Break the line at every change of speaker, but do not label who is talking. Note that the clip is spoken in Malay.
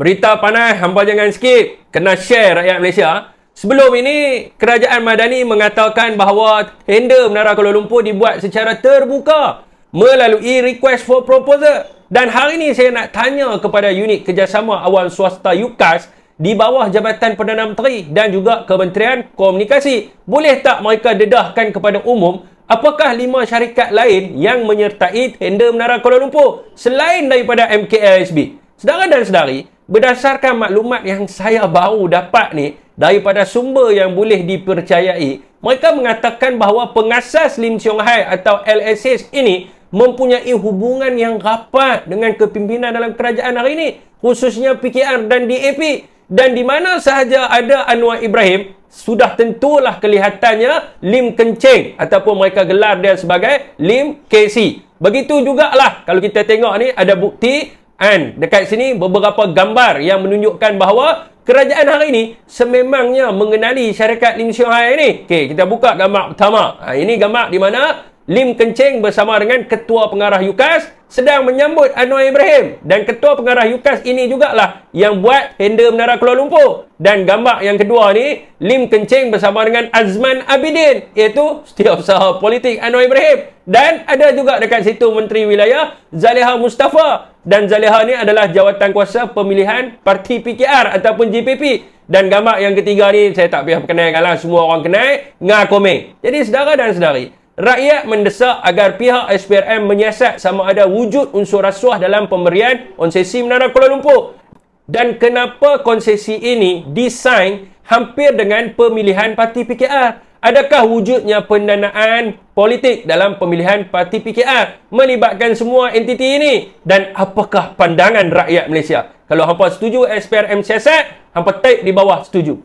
Berita panas, hampa jangan skip. Kena share rakyat Malaysia. Sebelum ini, Kerajaan Madani mengatakan bahawa tender Menara Kuala Lumpur dibuat secara terbuka melalui request for proposal. Dan hari ini saya nak tanya kepada unit kerjasama awal swasta UKAS di bawah Jabatan Perdana Menteri dan juga Kementerian Komunikasi. Boleh tak mereka dedahkan kepada umum apakah 5 syarikat lain yang menyertai tender Menara Kuala Lumpur selain daripada MKLSB? Saudara dan sedari, berdasarkan maklumat yang saya baru dapat ni daripada sumber yang boleh dipercayai, mereka mengatakan bahawa pengasas Lim Siong Hai atau LSH ini mempunyai hubungan yang rapat dengan kepimpinan dalam kerajaan hari ini, khususnya PKR dan DAP. Dan di mana sahaja ada Anwar Ibrahim, sudah tentulah kelihatannya Lim Kencing ataupun mereka gelar dia sebagai Lim KC. Begitu jugalah kalau kita tengok ni ada bukti dan dekat sini beberapa gambar yang menunjukkan bahawa kerajaan hari ini sememangnya mengenali syarikat Lim Siong Hai ini. Okey, kita buka gambar pertama. Ini gambar di mana Lim Kencing bersama dengan Ketua Pengarah UKAS sedang menyambut Anwar Ibrahim. Dan Ketua Pengarah UKAS ini jugalah yang buat tender Menara Kuala Lumpur. Dan gambar yang kedua ni, Lim Kencing bersama dengan Azman Abidin, iaitu setiausaha politik Anwar Ibrahim. Dan ada juga dekat situ Menteri Wilayah Zaliha Mustafa. Dan Zaliha ni adalah jawatan kuasa pemilihan parti PKR ataupun JPP. Dan gambar yang ketiga ni, saya tak payah kenalkan lah, semua orang kenal, Ngah Komeng. Jadi saudara dan sedari, rakyat mendesak agar pihak SPRM menyiasat sama ada wujud unsur rasuah dalam pemberian konsesi Menara Kuala Lumpur. Dan kenapa konsesi ini disain hampir dengan pemilihan parti PKR? Adakah wujudnya pendanaan politik dalam pemilihan parti PKR melibatkan semua entiti ini? Dan apakah pandangan rakyat Malaysia? Kalau hampa setuju SPRM siasat, hampa type di bawah setuju.